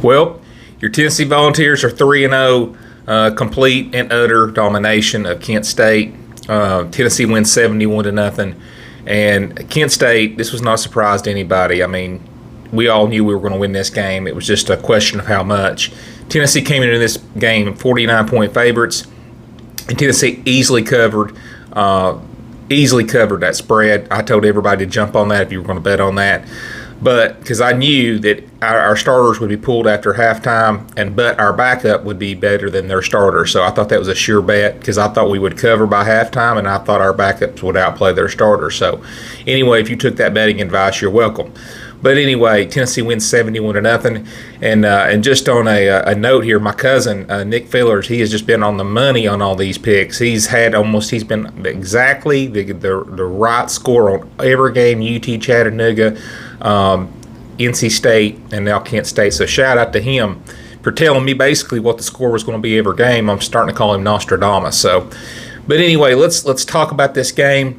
Well, your Tennessee Volunteers are 3-0, complete and utter domination of Kent State. Tennessee wins 71 to nothing. And Kent State, this was not a surprise to anybody. I mean, we all knew we were going to win this game. It was just a question of how much. Tennessee came into this game 49-point favorites, and Tennessee easily covered that spread. I told everybody to jump on that if you were going to bet on that. But because I knew that our starters would be pulled after halftime, but our backup would be better than their starter. So I thought that was a sure bet because I thought we would cover by halftime, and I thought our backups would outplay their starters. So anyway, if you took that betting advice, you're welcome. But anyway, Tennessee wins 71 to nothing. And just on a note here, my cousin Nick Fillers, he has just been on the money on all these picks. He's been exactly the right score on every game. UT Chattanooga, NC State, and now Kent State. So shout out to him for telling me basically what the score was going to be every game. I'm starting to call him Nostradamus. So, but anyway, let's talk about this game.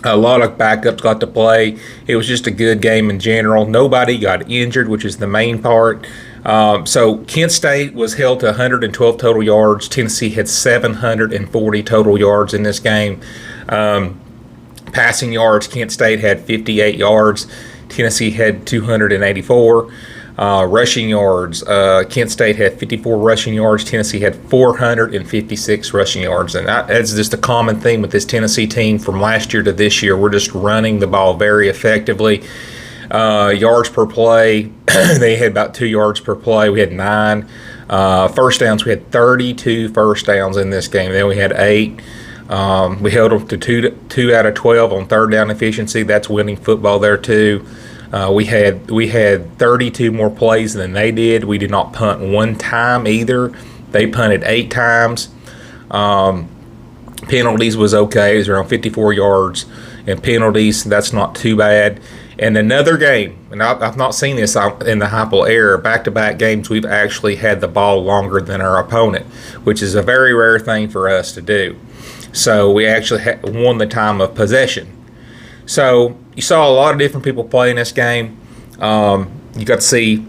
A lot of backups got to play. It was just a good game in general. Nobody got injured, which is the main part. So Kent State was held to 112 total yards. Tennessee had 740 total yards in this game. Passing yards, Kent State had 58 yards. Tennessee had 284. Rushing yards, Kent State had 54 rushing yards. Tennessee had 456 rushing yards. And that's just a common theme with this Tennessee team from last year to this year. We're just running the ball very effectively. Yards per play, they had about 2 yards per play. We had 9. First downs, we had 32 first downs in this game. Then we had 8. We held them to 2 out of 12 on third down efficiency. That's winning football there too. We had 32 more plays than they did. We did not punt one time either. They punted 8 times. Penalties was okay. It was around 54 yards. And penalties, that's not too bad. And another game, and I've not seen this in the Heupel era, back-to-back games, we've actually had the ball longer than our opponent, which is a very rare thing for us to do. So we actually won the time of possession. So you saw a lot of different people play in this game. You got to see,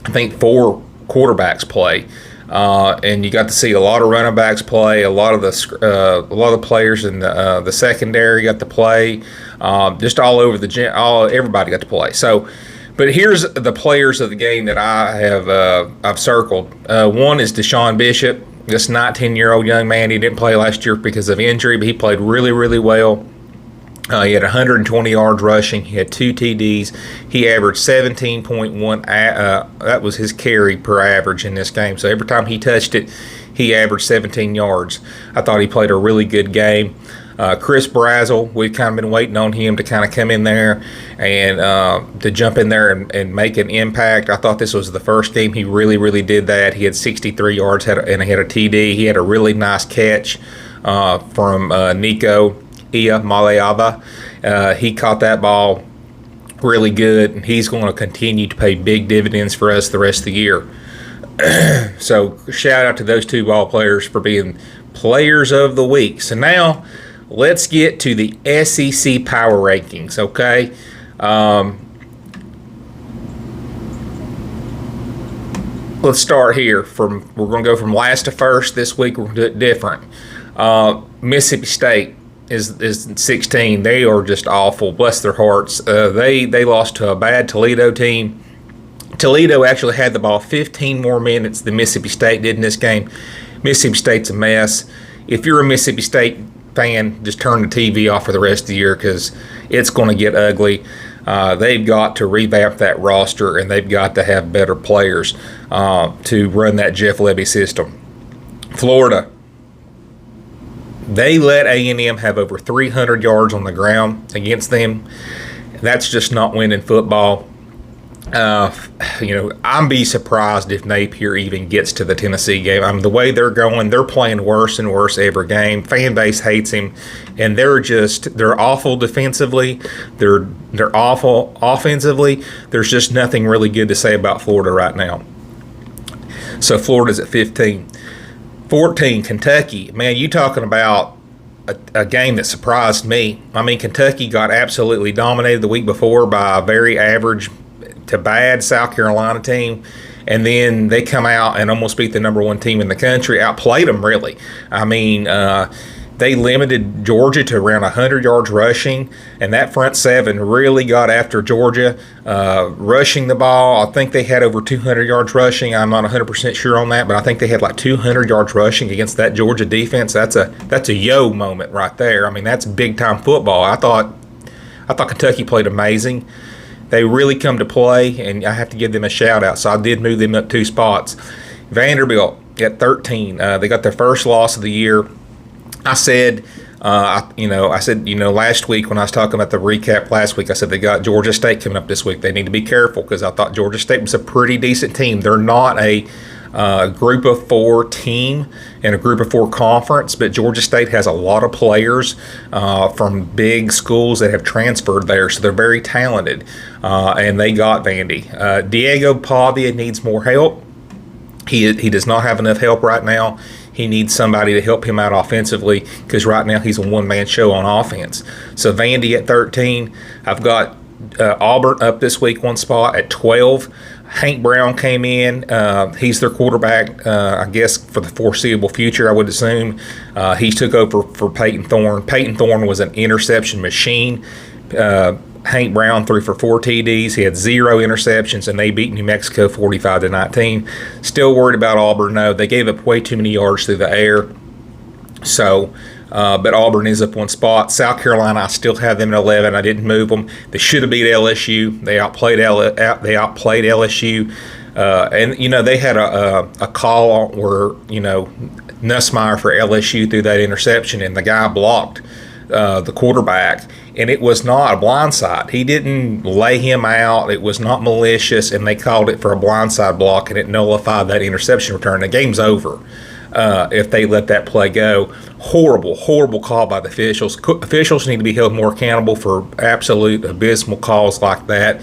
I think, 4 quarterbacks play, and you got to see a lot of running backs play. A lot of the players in the secondary got to play. Just all over everybody got to play. So, but here's the players of the game that I've circled. One is Deshaun Bishop, this 19-year-old young man. He didn't play last year because of injury, but he played really, really well. He had 120 yards rushing. He had 2 TDs. He averaged 17.1. That was his carry per average in this game. So every time he touched it, he averaged 17 yards. I thought he played a really good game. Chris Brazzell, we've kind of been waiting on him to kind of come in there and to jump in there and make an impact. I thought this was the first game he really, really did that. He had 63 yards and he had a TD. He had a really nice catch from Nico Maleava. He caught that ball really good, and he's going to continue to pay big dividends for us the rest of the year. So shout out to those 2 ball players for being players of the week. So now let's get to the SEC power rankings, okay? Let's start here. We're going to go from last to first this week. We're going to do it different. Mississippi State is 16. They are just awful. Bless their hearts. They lost to a bad Toledo team. Toledo actually had the ball 15 more minutes than Mississippi State did in this game. Mississippi State's a mess. If you're a Mississippi State fan, just turn the TV off for the rest of the year because it's going to get ugly. They've got to revamp that roster, and they've got to have better players to run that Jeff Levy system. Florida. They let A&M have over 300 yards on the ground against them. That's just not winning football. I'm be surprised if Napier even gets to the Tennessee game. I mean, the way they're going, they're playing worse and worse every game. Fan base hates him, and they're awful defensively. They're awful offensively. There's just nothing really good to say about Florida right now. So Florida's at 15. 14, Kentucky. Man, you talking about a game that surprised me. I mean, Kentucky got absolutely dominated the week before by a very average to bad South Carolina team. And then they come out and almost beat the number 1 team in the country, outplayed them, really. I mean, they limited Georgia to around 100 yards rushing, and that front seven really got after Georgia, rushing the ball. I think they had over 200 yards rushing. I'm not 100% sure on that, but I think they had like 200 yards rushing against that Georgia defense. That's a yo moment right there. I mean, that's big-time football. I thought Kentucky played amazing. They really come to play, and I have to give them a shout-out, so I did move them up 2 spots. Vanderbilt at 13. They got their first loss of the year. I said, last week when I was talking about the recap last week, I said they got Georgia State coming up this week. They need to be careful because I thought Georgia State was a pretty decent team. They're not a group of 4 team and a group of 4 conference, but Georgia State has a lot of players from big schools that have transferred there, so they're very talented, and they got Vandy. Diego Pavia needs more help. He does not have enough help right now. He needs somebody to help him out offensively because right now he's a one-man show on offense. So Vandy at 13. I've got Auburn up this week 1 spot at 12. Hank Brown came in. He's their quarterback, I guess, for the foreseeable future, I would assume. He took over for Peyton Thorne. Peyton Thorne was an interception machine. Hank Brown threw for 4 TDs. He had 0 interceptions, and they beat New Mexico 45-19. Still worried about Auburn. No, they gave up way too many yards through the air. So, but Auburn is up 1 spot. South Carolina, I still have them at 11. I didn't move them. They should have beat LSU. They outplayed LSU. And they had a call where Nussmeier for LSU threw that interception, and the guy blocked the quarterback. And it was not a blindside. He didn't lay him out. It was not malicious, and they called it for a blindside block, and it nullified that interception return. The game's over if they let that play go. Horrible call by the officials. Officials need to be held more accountable for absolute abysmal calls like that.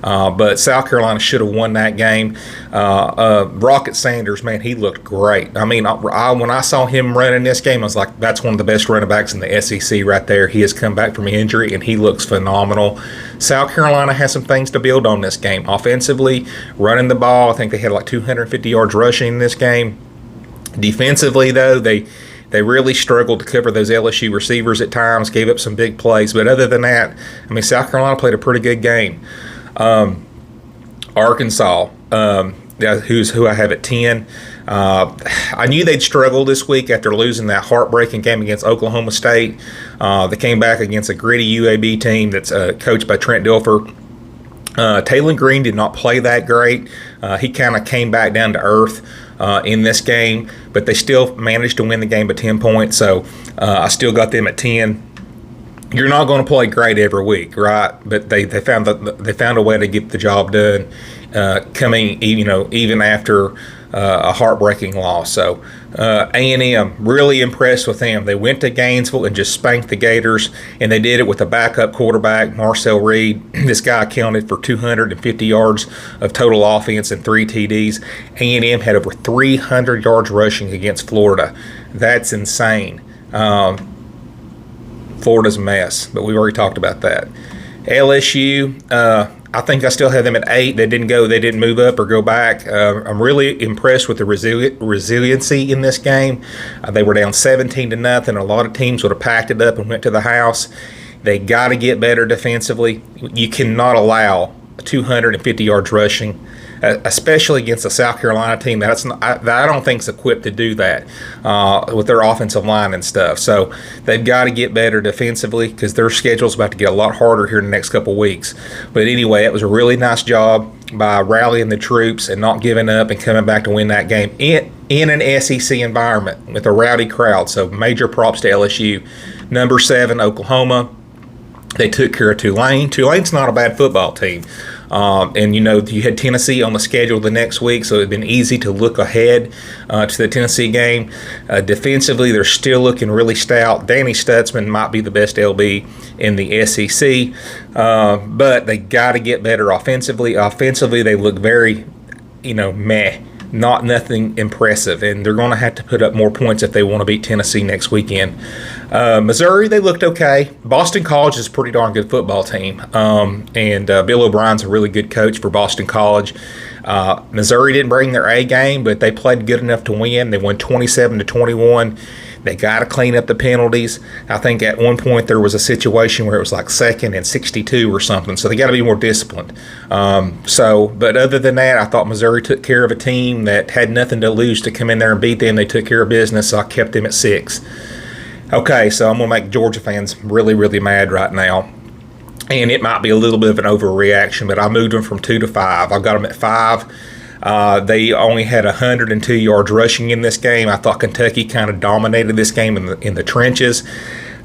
But South Carolina should have won that game. Rocket Sanders, man, he looked great. I mean, when I saw him running this game, I was like, that's one of the best running backs in the SEC right there. He has come back from injury, and he looks phenomenal. South Carolina has some things to build on this game. Offensively, running the ball, I think they had like 250 yards rushing in this game. Defensively, though, they really struggled to cover those LSU receivers at times, gave up some big plays. But other than that, I mean, South Carolina played a pretty good game. Arkansas, who I have at 10. I knew they'd struggle this week after losing that heartbreaking game against Oklahoma State. They came back against a gritty UAB team that's coached by Trent Dilfer. Taylor Green did not play that great. He kind of came back down to earth in this game, but they still managed to win the game by 10 points, so I still got them at 10. You're not going to play great every week, right? But they found a way to get the job done, coming even after a heartbreaking loss. So A&M, really impressed with them. They went to Gainesville and just spanked the Gators, and they did it with a backup quarterback, Marcel Reed. This guy accounted for 250 yards of total offense and 3 TDs. A&M had over 300 yards rushing against Florida. That's insane. Florida's a mess, but we've already talked about that. LSU, I think I still have them at 8. They didn't move up or go back. I'm really impressed with the resiliency in this game. They were down 17-0. A lot of teams would have packed it up and went to the house. They got to get better defensively. You cannot allow 250 yards rushing, especially against a South Carolina team that I don't think is equipped to do that with their offensive line and stuff. So they've got to get better defensively because their schedule's about to get a lot harder here in the next couple weeks. But anyway, it was a really nice job by rallying the troops and not giving up and coming back to win that game in an SEC environment with a rowdy crowd. So major props to LSU. Number 7, Oklahoma. They took care of Tulane. Tulane's not a bad football team. And you had Tennessee on the schedule the next week, so it'd been easy to look ahead to the Tennessee game. Defensively, they're still looking really stout. Danny Stutzman might be the best LB in the SEC, but they got to get better offensively. Offensively, they look very, meh. not nothing impressive, and they're going to have to put up more points if they want to beat Tennessee next weekend. Missouri, they looked okay. Boston College is a pretty darn good football team, and Bill O'Brien's a really good coach for Boston College. Missouri didn't bring their A game, but they played good enough to win. They won 27-21. They got to clean up the penalties. I think at one point there was a situation where it was like 2nd and 62 or something, so they got to be more disciplined. But other than that, I thought Missouri took care of a team that had nothing to lose to come in there and beat them. They took care of business, so I kept them at 6. Okay, so I'm going to make Georgia fans really, really mad right now. And it might be a little bit of an overreaction, but I moved them from 2 to 5. I've got them at 5. They only had 102 yards rushing in this game. I thought Kentucky kind of dominated this game in the trenches.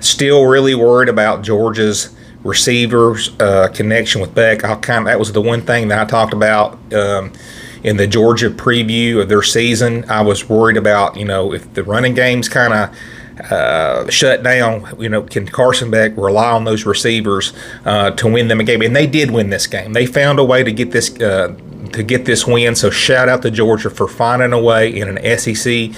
Still really worried about Georgia's receivers connection with Beck. That was the one thing that I talked about in the Georgia preview of their season. I was worried about, if the running game's kind of shut down, can Carson Beck rely on those receivers to win them a game? And they did win this game. They found a way to get this win. So shout out to Georgia for finding a way in an SEC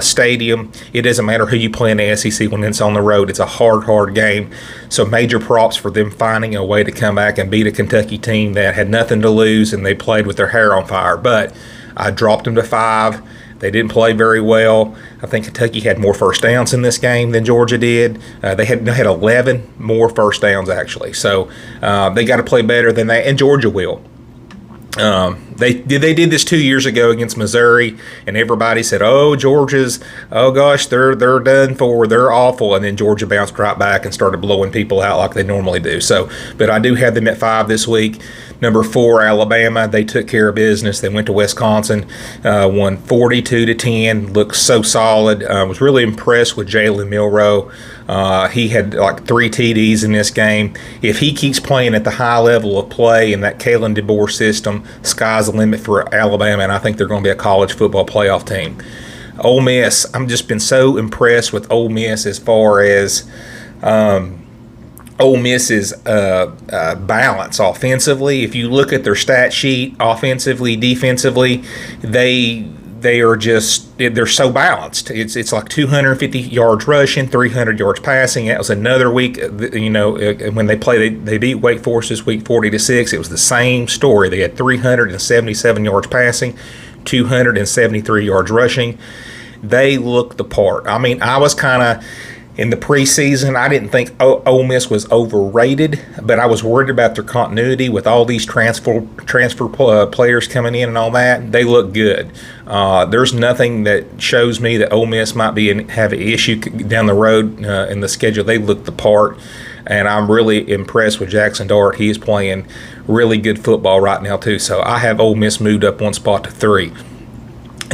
stadium. It doesn't matter who you play in the SEC when it's on the road. It's a hard game. So major props for them finding a way to come back and beat a Kentucky team that had nothing to lose, and they played with their hair on fire. But I dropped them to 5. They didn't play very well. I think Kentucky had more first downs in this game than Georgia did. They had 11 more first downs, actually. So they got to play better than that, and Georgia will. They did this 2 years ago against Missouri, and everybody said, "Oh, they're done for, they're awful," and then Georgia bounced right back and started blowing people out like they normally do. So, but I do have them at 5 this week. Number 4, Alabama. They took care of business. They went to Wisconsin, won 42-10. Looked so solid. Was really impressed with Jalen Milroe. He had like 3 TDs in this game. If he keeps playing at the high level of play in that Kalen DeBoer system, sky's the limit for Alabama, and I think they're going to be a college football playoff team. Ole Miss, I've just been so impressed with Ole Miss as far as Ole Miss's balance offensively. If you look at their stat sheet, offensively, defensively, they're so balanced. It's like 250 yards rushing, 300 yards passing. That was another week, when they beat Wake Forest this week 40-6. It was the same story. They had 377 yards passing, 273 yards rushing. They looked the part. I mean, I was kind of, in the preseason, I didn't think Ole Miss was overrated, but I was worried about their continuity with all these transfer players coming in and all that. They look good. There's nothing that shows me that Ole Miss might have an issue down the road in the schedule. They look the part, and I'm really impressed with Jackson Dart. He is playing really good football right now too. So I have Ole Miss moved up 1 spot to 3.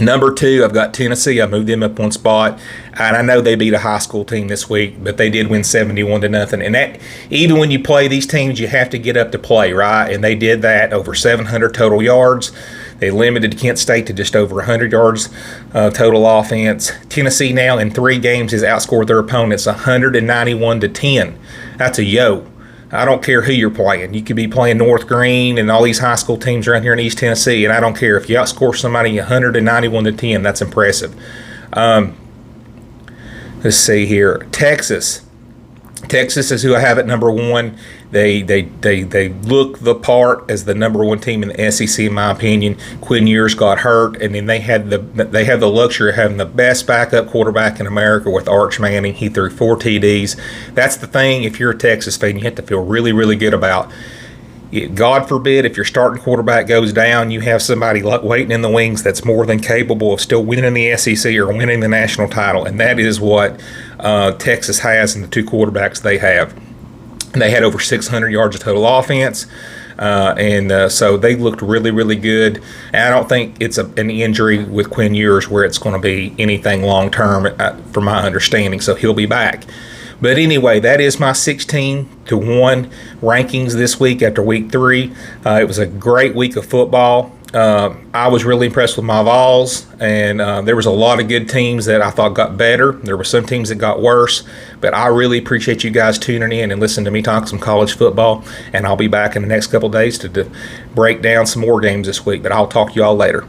Number 2, I've got Tennessee. I moved them up 1 spot, and I know they beat a high school team this week, but they did win 71-0. And that, even when you play these teams, you have to get up to play, right? And they did that. Over 700 total yards. They limited Kent State to just over 100 yards total offense. Tennessee now in 3 games has outscored their opponents 191-10. That's a yo. I don't care who you're playing. You could be playing North Green and all these high school teams around here in East Tennessee, and I don't care. If you outscore somebody 191-10, that's impressive. Let's see here. Texas is who I have at number 1. They look the part as the number 1 team in the SEC, in my opinion. Quinn Ewers got hurt, and then they have the luxury of having the best backup quarterback in America with Arch Manning. He threw 4 TDs. That's the thing. If you're a Texas fan, you have to feel really, really good about. God forbid, if your starting quarterback goes down, you have somebody waiting in the wings that's more than capable of still winning the SEC or winning the national title, and that is what Texas has in the 2 quarterbacks they have. They had over 600 yards of total offense, so they looked really, really good. And I don't think it's an injury with Quinn Ewers where it's going to be anything long-term, from my understanding, so he'll be back. But anyway, that is my 16-1 rankings this week after week 3. It was a great week of football. I was really impressed with my Vols, and there was a lot of good teams that I thought got better. There were some teams that got worse, but I really appreciate you guys tuning in and listening to me talk some college football, and I'll be back in the next couple of days to break down some more games this week, but I'll talk to you all later.